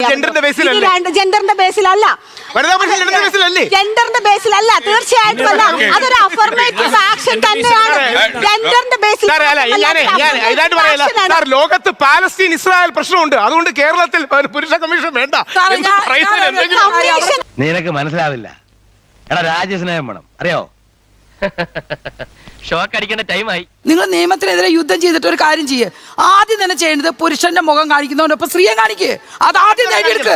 ജെൻഡറിന്റെ ബേസിലല്ല. ജെൻഡറിന്റെ ബേസിലല്ല, ജെൻഡറിന്റെ ബേസിലല്ല, തീർച്ചയായിട്ടും അല്ല. അതൊരു അഫർമേറ്റീവ് ആക്ഷൻ തന്നെയാണ്. ജെൻഡറിന്റെ ബേസിൽ ഇതായിട്ട് പറയല്ല സാർ. ലോകത്ത് പാലസ്തീൻ ഇസ്രായേൽ പ്രശ്നമുണ്ട്, അതുകൊണ്ട് കേരളത്തിൽ പുരുഷ കമ്മീഷൻ വേണ്ട. നിനക്ക് മനസ്സിലാവില്ല. എടാ രാജ്യസ്നേഹം വേണം, അറിയോ? ഷോക്ക് അടിക്കേണ്ട ടൈമായി. നിങ്ങൾ നിയമത്തിനെതിരെ യുദ്ധം ചെയ്തിട്ട് ഒരു കാര്യം ചെയ്യേ. ആദ്യം തന്നെ ചെയ്യേണ്ടത് പുരുഷന്റെ മുഖം കാണിക്കുന്നവനൊപ്പം സ്ത്രീയെ കാണിക്കേ. അത് ആദ്യം നേടിയെടുക്ക്.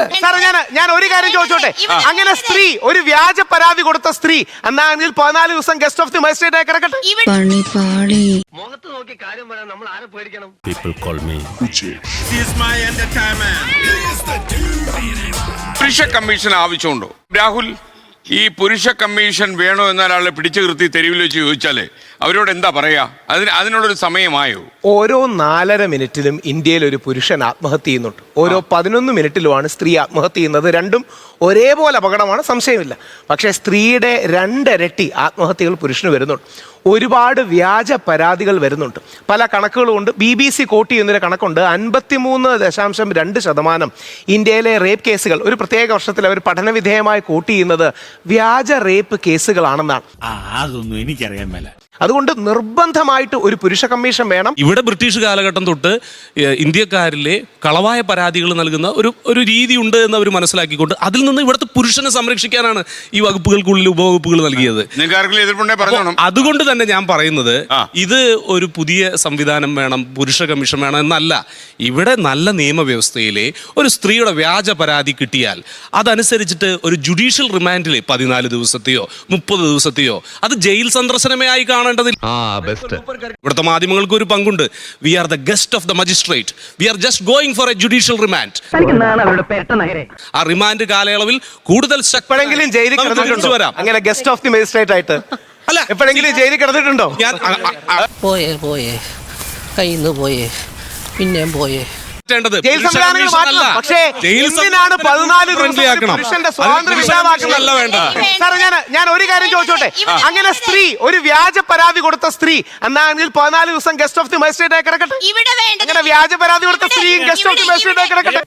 ഞാൻ ഒരു കാര്യം ചോദിച്ചോട്ടെ. അങ്ങനെ സ്ത്രീ ഒരു വ്യാജ പരാതി കൊടുത്ത സ്ത്രീ എന്നാണെങ്കിൽ 14 ദിവസം ഗസ്റ്റ് ഓഫ് ദി മജിസ്ട്രേറ്റ് ആയി കിടക്കട്ടെ. മുഖത്ത് നോക്കി കാര്യം പറയാൻ നമ്മൾ ആരെ പേടിക്കണം? പുരുഷ കമ്മീഷൻ ആവശ്യമുണ്ടോ രാഹുൽ? ഈ പുരുഷ കമ്മീഷൻ വേണോ എന്നൊരാളെ പിടിച്ചു നിർത്തി തെരുവിൽ വെച്ച് ചോദിച്ചാലേ അവരോട് എന്താ പറയാ? അതിനുള്ളൊരു സമയമായോ? ഓരോ 4.5 മിനിറ്റിലും ഇന്ത്യയിൽ ഒരു പുരുഷൻ ആത്മഹത്യ ചെയ്യുന്നുണ്ട്. ഓരോ 11 മിനിറ്റിലുമാണ് സ്ത്രീ ആത്മഹത്യ ചെയ്യുന്നത്. രണ്ടും ഒരേപോലെ അപകടമാണ്, സംശയമില്ല. പക്ഷേ സ്ത്രീയുടെ 2 ഇരട്ടി ആത്മഹത്യകൾ പുരുഷന് വരുന്നുണ്ട്. ഒരുപാട് വ്യാജ പരാതികൾ വരുന്നുണ്ട്. പല കണക്കുകളുമുണ്ട്. BBC കോട്ട് ചെയ്യുന്നൊരു കണക്കുണ്ട്. 53.2% ഇന്ത്യയിലെ റേപ്പ് കേസുകൾ ഒരു പ്രത്യേക വർഷത്തിൽ അവർ പഠനവിധേയമായി കോട്ട് ചെയ്യുന്നത് വ്യാജ റേപ്പ് കേസുകളാണെന്നാണ്. അതൊന്നും എനിക്കറിയാൻ മേല. അതുകൊണ്ട് നിർബന്ധമായിട്ട് ഒരു പുരുഷ കമ്മീഷൻ വേണം. ഇവിടെ ബ്രിട്ടീഷ് കാലഘട്ടം തൊട്ട് ഇന്ത്യക്കാരിലെ കളവായ പരാതികൾ നൽകുന്ന ഒരു രീതി ഉണ്ട് എന്ന് അവർ മനസ്സിലാക്കിക്കൊണ്ട് അതിൽ നിന്ന് ഇവിടുത്തെ പുരുഷനെ സംരക്ഷിക്കാനാണ് ഈ വകുപ്പുകൾക്കുള്ളിൽ ഉപവകുപ്പുകൾ നൽകിയത്. അതുകൊണ്ട് തന്നെ ഞാൻ പറയുന്നത് ഇത് ഒരു പുതിയ സംവിധാനം വേണം, പുരുഷ കമ്മീഷൻ വേണം എന്നല്ല. ഇവിടെ നല്ല നിയമവ്യവസ്ഥയിലെ ഒരു സ്ത്രീയുടെ വ്യാജ പരാതി കിട്ടിയാൽ അതനുസരിച്ചിട്ട് ഒരു ജുഡീഷ്യൽ റിമാൻഡിൽ 14 ദിവസത്തെയോ 30 ദിവസത്തെയോ അത് ജയിൽ സന്ദർശനമേ ആയി കാണേണ്ടതില്ല. ഇവിടുത്തെ മാധ്യമങ്ങൾക്ക് ഒരു പങ്കുണ്ട്. We are the guest of the magistrate. We are just going for a judicial remand. ആ റിമാൻഡ് കാലയളവിൽ കൂടുതൽ എപ്പോഴെങ്കിലും ജയിലിൽ കിടന്നിട്ടുണ്ടോ? അങ്ങനെ ഗസ്റ്റ് ഓഫ് ദി മജിസ്ട്രേറ്റ് ആയിട്ട് അല്ല, എപ്പോഴെങ്കിലും ജയിലിൽ കിടന്നിട്ടുണ്ടോ? പോയേ കയ്യിന്ന് പോയേ പിന്നെയും പോയേ. ജയിൽ സംവിധാനങ്ങൾ മാറ്റണം. പക്ഷേ എന്തിനാണ് 14 പുരുഷന്റെ സ്വാതന്ത്ര്യം ഇല്ലാതാക്കുന്നത്? സാർ ഞാൻ ഒരു കാര്യം ചോദിച്ചോട്ടെ. അങ്ങനെ സ്ത്രീ ഒരു വ്യാജ പരാതി കൊടുത്ത സ്ത്രീ എന്നാണെങ്കിൽ 14 ദിവസം ഗസ്റ്റ് ഓഫ് ദി മജിസ്ട്രേറ്റ് ആയി കിടക്കട്ടെ. അങ്ങനെ വ്യാജ പരാതി കൊടുത്ത സ്ത്രീയും ഗസ്റ്റ് ഓഫ് ദി മജിസ്ട്രേറ്റ് ആയി കിടക്കട്ടെ.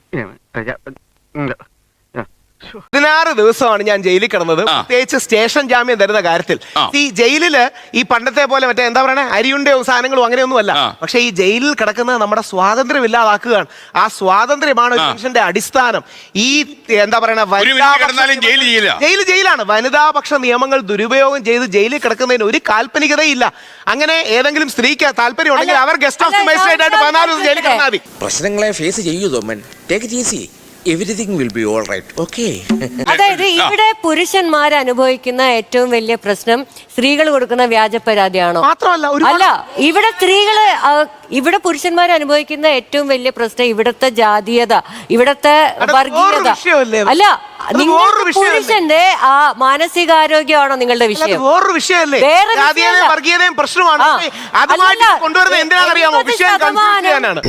16 ദിവസമാണ് ഞാൻ ജയിലിൽ കിടന്നത്, പ്രത്യേകിച്ച് സ്റ്റേഷൻ ജാമ്യം തരുന്ന കാര്യത്തിൽ. ഈ ജയിലില് ഈ പണ്ടത്തെ പോലെ മറ്റേ എന്താ പറയണേ അരിയുണ്ടയോ സാധനങ്ങളും അങ്ങനെയൊന്നും അല്ല. പക്ഷെ ഈ ജയിലിൽ കിടക്കുന്നത് നമ്മുടെ സ്വാതന്ത്ര്യം ഇല്ലാതാക്കുകയാണ്. ആ സ്വാതന്ത്ര്യമാണ് ഒരു മനുഷ്യന്റെ അടിസ്ഥാനം. ഈ എന്താ പറയണ ജയിലാണ്. വനിതാപക്ഷ നിയമങ്ങൾ ദുരുപയോഗം ചെയ്ത് ജയിലിൽ കിടക്കുന്നതിന് ഒരു കാൽപ്പനികതയില്ല. അങ്ങനെ ഏതെങ്കിലും സ്ത്രീക്ക് താല്പര്യം ഉണ്ടെങ്കിൽ അവർ ഗസ്റ്റ് ഓഫ് ദി മജിസ്ട്രേറ്റ് ആയിട്ട് 14 ദിവസം ജയിലിൽ കിടന്നാൽ മതി. പ്രശ്നങ്ങളെ ഫേസ് ചെയ്യൂ Thoman. Take it easy. Everything will be all right. Okay. അതായത് ഇവിടെ പുരുഷന്മാർ അനുഭവിക്കുന്ന ഏറ്റവും വലിയ പ്രശ്നം സ്ത്രീകൾ കൊടുക്കുന്ന വ്യാജ പരാതിയാണോ? അല്ല, ഇവിടെ ഇവിടെ പുരുഷന്മാർ അനുഭവിക്കുന്ന ഏറ്റവും വലിയ പ്രശ്നം ഇവിടുത്തെ ജാതീയത, ഇവിടുത്തെ വർഗീയത. അല്ല, നിങ്ങളുടെ പുരുഷന്റെ ആ മാനസികാരോഗ്യമാണോ നിങ്ങളുടെ വിഷയം? വേറൊരു വിഷയമല്ലേ? വർഗീയതയും പ്രശ്നമാണ്. കൊണ്ടുവരുന്നത് എന്തിനാണെന്നറിയാമോ? വിഷയം കൺഫ്യൂസ് ചെയ്യാനാണ്.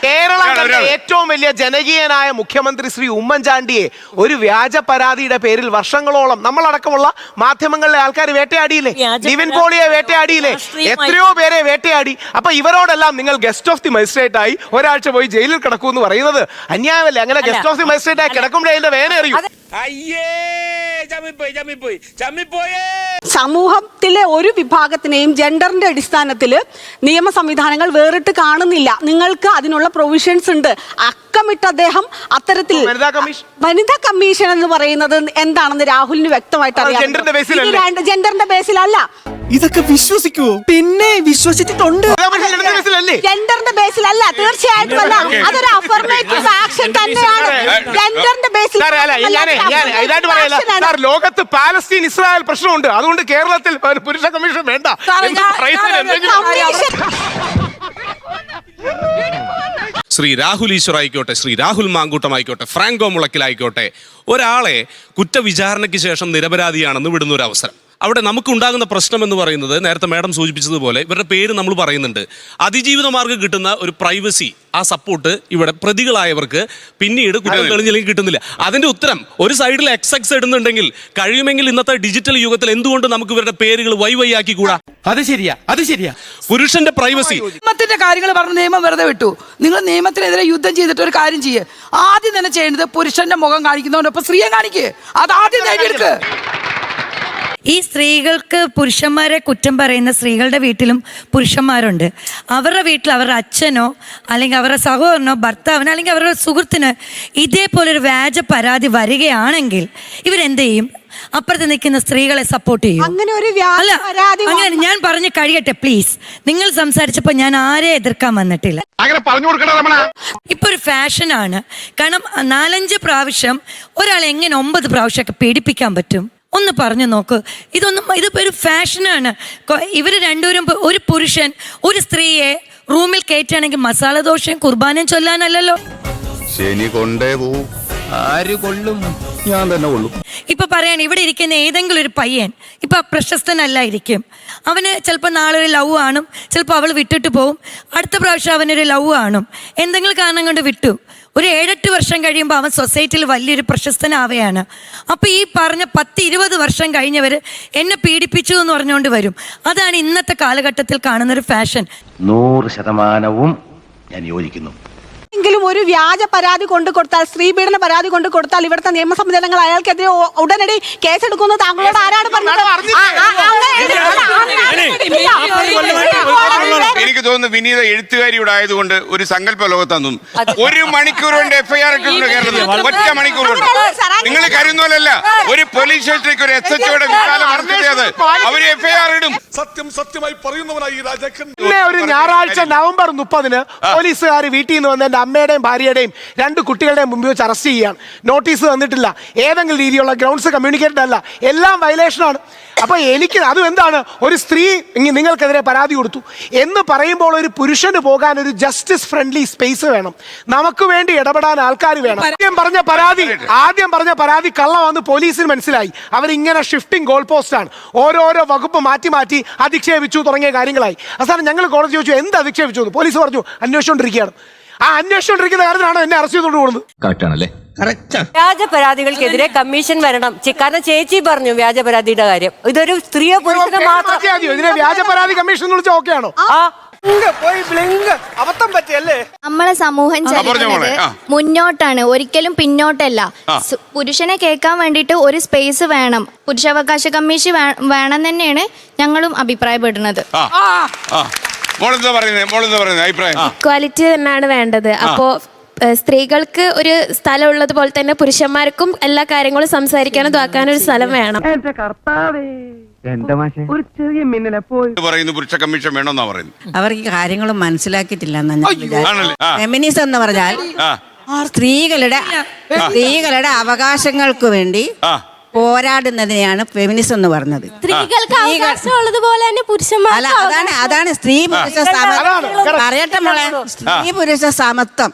കേരളം ഏറ്റവും വലിയ ജനകീയനായ മുഖ്യമന്ത്രി ശ്രീ ഉമ്മൻചാണ്ടിയെ ഒരു വ്യാജ പരാതിയുടെ പേരിൽ വർഷങ്ങളോളം നമ്മളടക്കമുള്ള മാധ്യമങ്ങളിലെ ആൾക്കാർ വേട്ടയാടിയില്ലേ? നിവിൻ പോളിയെ വേട്ടയാടിയില്ലേ? എത്രയോ പേരെ വേട്ടയാടി. അപ്പൊ ഇവരോടെല്ലാം നിങ്ങൾ ഗസ്റ്റ് ഓഫ് ദി മജിസ്ട്രേറ്റ് ആയി ഒരാഴ്ച പോയി ജയിലിൽ കിടക്കൂ എന്ന് പറയുന്നത് അന്യായമല്ലേ? അങ്ങനെ ഗസ്റ്റ് ഓഫ് ദി മജിസ്ട്രേറ്റ് ആയി കിടക്കുമ്പോഴേ അതിന്റെ വേന അറിയൂ. സമൂഹത്തിലെ ഒരു വിഭാഗത്തിനെയും ജെൻഡറിന്റെ അടിസ്ഥാനത്തിൽ നിയമ സംവിധാനങ്ങൾ വേറിട്ട് കാണുന്നില്ല. നിങ്ങൾക്ക് അതിനുള്ള പ്രൊവിഷൻസ് ഉണ്ട്. അക്കമിട്ട് അദ്ദേഹം അത്തരത്തിൽ വനിതാ കമ്മീഷൻ എന്ന് പറയുന്നത് എന്താണെന്ന് രാഹുലിന് വ്യക്തമായിട്ട് അറിയാം. ജെൻഡറിന്റെ ബേസിലല്ല. ഇതൊക്കെ വിശ്വസിക്കുവോ? പിന്നെ വിശ്വസിച്ചിട്ടുണ്ട്. ജെൻഡറിന്റെ ബേസിലല്ല, തീർച്ചയായിട്ടും അല്ല. അതൊരു അഫർമേറ്റീവ് ആക്ഷൻ തന്നെയാണ്. ജെൻഡറിന്റെ ബേസിൽ ഇതായിട്ട് പറയല്ല സാർ. ലോകത്ത് പാലസ്തീൻ ഇസ്രായേൽ പ്രശ്നമുണ്ട്, അതുകൊണ്ട് കേരളത്തിൽ പുരുഷ കമ്മീഷൻ വേണ്ട. ശ്രീ രാഹുൽ ഈശ്വർ ആയിക്കോട്ടെ, ശ്രീ രാഹുൽ മാങ്കൂട്ടം ആയിക്കോട്ടെ, ഫ്രാങ്കോ മുളക്കിലായിക്കോട്ടെ, ഒരാളെ കുറ്റവിചാരണയ്ക്ക് ശേഷം നിരപരാധിയാണെന്ന് വിടുന്ന ഒരു അവസരം, അവിടെ നമുക്ക് ഉണ്ടാകുന്ന പ്രശ്നം എന്ന് പറയുന്നത് നേരത്തെ മാഡം സൂചിപ്പിച്ചതുപോലെ ഇവരുടെ പേര് നമ്മൾ പറയുന്നുണ്ട്. അതിജീവിത മാർഗ്ഗം കിട്ടുന്ന ഒരു പ്രൈവസി, ആ സപ്പോർട്ട് ഇവിടെ പ്രതികളായവർക്ക് പിന്നീട് കുറ്റം തെളിഞ്ഞില്ലെങ്കിൽ കിട്ടുന്നില്ല. അതിന്റെ ഉത്തരം ഒരു സൈഡിൽ XX ഇടുന്നുണ്ടെങ്കിൽ കഴിയുമെങ്കിൽ ഇന്നത്തെ ഡിജിറ്റൽ യുഗത്തിൽ എന്തുകൊണ്ട് നമുക്ക് ഇവരുടെ പേരുകൾ വൈ ആക്കി കൂടാ? അത് ശരിയാ. പുരുഷന്റെ പ്രൈവസി. നിയമത്തിന്റെ കാര്യങ്ങൾ പറഞ്ഞ് നിയമം വെറുതെ വിട്ടു. നിങ്ങൾ നിയമത്തിനെതിരെ യുദ്ധം ചെയ്തിട്ട് ഒരു കാര്യം ചെയ്യേ. ആദ്യം തന്നെ ചെയ്യേണ്ടത് പുരുഷന്റെ മുഖം കാണിക്കുന്നവനൊപ്പം സ്ത്രീയെ കാണിക്കേ. അത് ആദ്യം നേടിയെടുക്ക്. ഈ സ്ത്രീകൾക്ക് പുരുഷന്മാരെ കുറ്റം പറയുന്ന സ്ത്രീകളുടെ വീട്ടിലും പുരുഷന്മാരുണ്ട്. അവരുടെ വീട്ടിൽ അവരുടെ അച്ഛനോ അല്ലെങ്കിൽ അവരുടെ സഹോദരനോ ഭർത്താവിനോ അല്ലെങ്കിൽ അവരുടെ സുഹൃത്തിന് ഇതേപോലൊരു വ്യാജ പരാതി വരികയാണെങ്കിൽ ഇവരെന്ത് ചെയ്യും? അപ്പുറത്ത് നിൽക്കുന്ന സ്ത്രീകളെ സപ്പോർട്ട് ചെയ്യും. അങ്ങനെ ഒരു അല്ല, അങ്ങനെ ഞാൻ പറഞ്ഞു കഴിയട്ടെ പ്ലീസ്. നിങ്ങൾ സംസാരിച്ചപ്പോ ഞാൻ ആരെ എതിർക്കാൻ വന്നിട്ടില്ല. ഇപ്പൊ ഒരു ഫാഷനാണ്. കാരണം 4-5 പ്രാവശ്യം ഒരാളെ എങ്ങനെ 9 പ്രാവശ്യമൊക്കെ പീഡിപ്പിക്കാൻ പറ്റും? ഒന്ന് പറഞ്ഞു നോക്ക്. ഇതിപ്പോ ഒരു ഫാഷനാണ്. ഇവര് രണ്ടുപേരും, ഒരു പുരുഷൻ ഒരു സ്ത്രീയെ റൂമിൽ കയറ്റുകയാണെങ്കിൽ മസാല ദോശയും കുർബാനയും ചൊല്ലാനല്ലല്ലോ. ശനി കൊണ്ടേ പോവും. ആര് കൊള്ളും? ഞാൻ തന്നെ കൊള്ളും. ഇപ്പൊ പറയാണ് ഇവിടെ ഇരിക്കുന്ന ഏതെങ്കിലും ഒരു പയ്യൻ ഇപ്പൊ പ്രശസ്തനല്ലായിരിക്കും. അവന് ചിലപ്പോൾ നാളെ ഒരു ലവ് കാണും, ചിലപ്പോൾ അവൾ വിട്ടിട്ട് പോവും, അടുത്ത പ്രാവശ്യം അവനൊരു ലവ് കാണും, എന്തെങ്കിലും കാരണം കൊണ്ട് വിട്ടു. ഒരു 7-8 വർഷം കഴിയുമ്പോൾ അവൻ സൊസൈറ്റിയിൽ വലിയൊരു പ്രശസ്തനാവുകയാണ്. അപ്പോൾ ഈ പറഞ്ഞ 10-20 വർഷം കഴിഞ്ഞവർ എന്നെ പീഡിപ്പിച്ചു എന്ന് പറഞ്ഞുകൊണ്ട് വരും. അതാണ് ഇന്നത്തെ കാലഘട്ടത്തിൽ കാണുന്നൊരു ഫാഷൻ. 100% ഞാൻ യോജിക്കുന്നു. എങ്കിലും ഒരു വ്യാജ പരാതി കൊണ്ടു കൊടുത്താൽ, സ്ത്രീ പീഡന പരാതി കൊണ്ടു കൊടുത്താൽ ഇവിടുത്തെ നിയമ സംവിധാനങ്ങൾ അയാൾക്കെതിരെ ഉടനടി കേസെടുക്കുന്നു. താങ്കളോട് ആരാണ് പറഞ്ഞത്? എനിക്ക് തോന്നുന്നു വിനീത എഴുത്തുകാരിയുടെ ആയതുകൊണ്ട് ഒരു സങ്കല്പ ലോകത്തൊന്നും 1 മണിക്കൂർ കൊണ്ട് FIR ഇട്ടിട്ടുണ്ട് കേരളത്തിൽ. 1 മണിക്കൂർ കൊണ്ട്. നിങ്ങൾ കരുതുന്നല്ല, ഒരു പോലീസ് സ്റ്റേഷനിലേക്ക് ഒരു SHOയുടെ വിശാലം നടത്തിയത് അവര് FIR ഇടും. സത്യമായി പറയുന്നവനായി രാജാക്കൻ. പിന്നെ ഒരു ഞായറാഴ്ച നവംബർ 30-ന് പോലീസുകാർ വീട്ടിൽ നിന്ന് വന്ന് എന്റെ അമ്മയുടെയും ഭാര്യയുടെയും 2 കുട്ടികളുടെയും മുമ്പിൽ വെച്ച് അറസ്റ്റ് ചെയ്യുകയാണ്. നോട്ടീസ് തന്നിട്ടില്ല, ഏതെങ്കിലും രീതിയിലുള്ള ഗ്രൗണ്ട്സ് കമ്മ്യൂണിക്കേറ്റഡ് അല്ല, എല്ലാം വയലേഷനാണ്. അപ്പൊ എനിക്ക് അതും എന്താണ്, ഒരു സ്ത്രീ നിങ്ങൾക്കെതിരെ പരാതി കൊടുത്തു എന്ന് പറയുമ്പോൾ ഒരു പുരുഷന് പോകാൻ ഒരു ജസ്റ്റിസ് ഫ്രണ്ട്ലി സ്പേസ് വേണം. നമുക്ക് വേണ്ടി ഇടപെടാൻ ആൾക്കാർ വേണം. ആദ്യം പറഞ്ഞ പരാതി കള്ളമാണെന്ന് പോലീസിന് മനസ്സിലായി. അവരിങ്ങനെ ഷിഫ്റ്റിംഗ് ഗോൾ പോസ്റ്റ് ആണ്. ഓരോരോ വകുപ്പ് മാറ്റി അധിക്ഷേപിച്ചു തുടങ്ങിയ കാര്യങ്ങളായി. അവസാനം ഞങ്ങൾ കോടതി ചോദിച്ചു എന്ത് അധിക്ഷേപിച്ചു എന്ന്. പോലീസ് പറഞ്ഞു അന്വേഷിച്ചുകൊണ്ടിരിക്കുകയാണ്. ആ അന്വേഷിച്ചുകൊണ്ടിരിക്കുന്ന കാര്യത്തിലാണ് എന്നെ അറസ്റ്റ് ചെയ്തുകൊണ്ട് പോകുന്നത്. കറക്റ്റാണല്ലേ? വ്യാജ പരാതികൾക്കെതിരെ കമ്മീഷൻ വരണം. കാരണം ചേച്ചി പറഞ്ഞു വ്യാജ പരാതിയുടെ കാര്യം. ഇതൊരു സ്ത്രീയോ പുരുഷനോ മാത്രം. ഇതിനെ വ്യാജ പരാതി കമ്മീഷൻ വിളിച്ച ഓക്കെയാണോ? അബദ്ധം പറ്റിയല്ലേ? നമ്മളെ സമൂഹം ചലിക്കുന്നത് മുന്നോട്ടാണ്, ഒരിക്കലും പിന്നോട്ടല്ല. പുരുഷനെ കേൾക്കാൻ വേണ്ടിയിട്ട് ഒരു സ്പേസ് വേണം. പുരുഷാവകാശ കമ്മീഷൻ വേണം തന്നെയാണ് ഞങ്ങളും അഭിപ്രായപ്പെടുന്നത്. ഇക്വാലിറ്റി തന്നെയാണ് വേണ്ടത്. അപ്പോ സ്ത്രീകൾക്ക് ഒരു സ്ഥലം ഉള്ളതുപോലെ തന്നെ പുരുഷന്മാർക്കും എല്ലാ കാര്യങ്ങളും സംസാരിക്കാനും ഇതാക്കാനും ഒരു സ്ഥലം വേണം. പുരുഷ കമ്മീഷൻ വേണമെന്നാ പറയുന്നത്. അവർ ഈ കാര്യങ്ങൾ മനസ്സിലാക്കിയിട്ടില്ല. ഫെമിനിസം എന്ന് പറഞ്ഞാൽ സ്ത്രീകളുടെ അവകാശങ്ങൾക്ക് വേണ്ടി പോരാടുന്നതിനെയാണ് ഫെമിനിസം എന്ന് പറഞ്ഞത്. സ്ത്രീകൾക്ക് അവകാശമുള്ളതുപോലെ തന്നെ പുരുഷന്മാർ. അതാണ് സ്ത്രീ പുരുഷ സമത്വം. പറയട്ടെ മോളെ, സ്ത്രീ പുരുഷ സമത്വം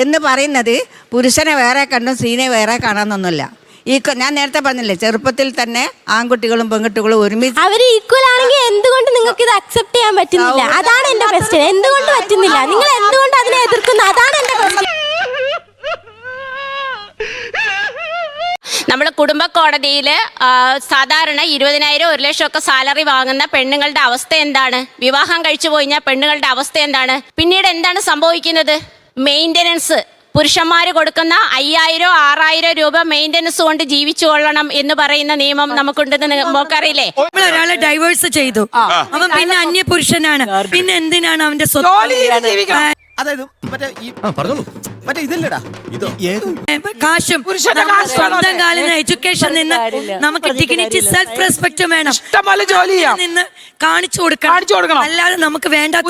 എന്ന് പറയുന്നത് പുരുഷനെ വേറെ കണ്ടും സ്ത്രീനെ വേറെ കാണാന്നൊന്നുമില്ല. ഞാൻ നേരത്തെ പറഞ്ഞില്ലേ, ചെറുപ്പത്തിൽ തന്നെ ആൺകുട്ടികളും പെൺകുട്ടികളും ഒരുമിച്ച് അവർ ഈക്വൽ ആണെങ്കിൽ എന്തുകൊണ്ട് നിങ്ങൾക്ക് ഇത് അക്സെപ്റ്റ് ചെയ്യാൻ പറ്റുന്നില്ല? അതാണ് എന്റെ ക്വസ്റ്റ്യൻ. എന്തുകൊണ്ട് പറ്റുന്നില്ല? നിങ്ങൾ എന്തുകൊണ്ട് അതിനെ എതിർക്കുന്നു? അതാണ് എന്റെ ക്വസ്റ്റ്യൻ. നമ്മുടെ കുടുംബ കോടതിയിൽ സാധാരണ 20,000 1 ലക്ഷം ഒക്കെ സാലറി വാങ്ങുന്ന പെണ്ണുങ്ങളുടെ അവസ്ഥ എന്താണ്? വിവാഹം കഴിച്ചു കഴിഞ്ഞാൽ പെണ്ണുങ്ങളുടെ അവസ്ഥ എന്താണ്? പിന്നീട് എന്താണ് സംഭവിക്കുന്നത്? മെയിൻ്റനൻസ് പുരുഷന്മാർ കൊടുക്കുന്ന 5,000 6,000 രൂപ മെയിൻ്റനൻസ് കൊണ്ട് ജീവിച്ചു കൊള്ളണം എന്ന് പറയുന്ന നിയമം നമുക്കുണ്ടെന്ന് നമുക്കറിയില്ലേ? ഒരാളെ ഡൈവേഴ്സ് ചെയ്തു, അവൻ പിന്നെ അന്യ പുരുഷനാണ്, പിന്നെ എന്തിനാണ് അവന്റെ അതായത് കാശും സ്വന്തം കാലിന് എഡ്യൂക്കേഷൻ നിന്ന് നമുക്ക് ഡിഗ്നിറ്റി സെൽഫ് റെസ്പെക്ട് വേണം. നിന്ന് കാണിച്ചു കൊടുക്കണം. അല്ലാതെ നമുക്ക് വേണ്ടാത്ത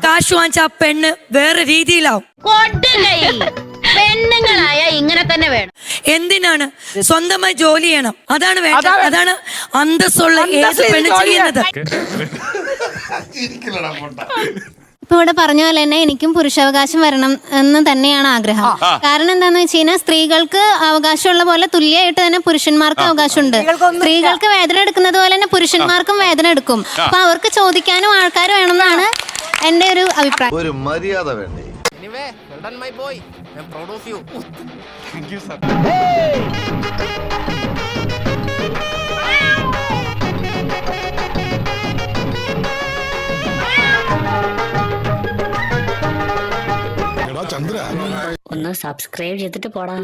കാശ് വാങ്ങിച്ച ആ പെണ്ണ് വേറെ രീതിയിലാവും. പെണ്ണുങ്ങളായ ഇങ്ങനെ തന്നെ വേണം. എന്തിനാണ്? സ്വന്തമായി ജോലി ചെയ്യണം. അതാണ് വേണ്ടത്. അതാണ് അന്തസ്സുള്ള ഏത് പെണ്ണ് ചെയ്യുന്നത്. ഇപ്പൊ ഇവിടെ പറഞ്ഞ പോലെ തന്നെ എനിക്കും പുരുഷാവകാശം വരണം എന്ന് തന്നെയാണ് ആഗ്രഹം. കാരണം എന്താന്ന് വെച്ച് കഴിഞ്ഞാൽ സ്ത്രീകൾക്ക് അവകാശമുള്ള പോലെ തുല്യമായിട്ട് തന്നെ പുരുഷന്മാർക്ക് അവകാശമുണ്ട്. സ്ത്രീകൾക്ക് വേതനം എടുക്കുന്നത് പോലെ തന്നെ പുരുഷന്മാർക്കും വേതനം എടുക്കും. അപ്പൊ അവർക്ക് ചോദിക്കാനും ആൾക്കാർ വേണമെന്നാണ് എന്റെ ഒരു അഭിപ്രായം. ഒരു മര്യാദ വേണ്ടേ? ഒന്ന് സബ്സ്ക്രൈബ് ചെയ്തിട്ട് പോടാ.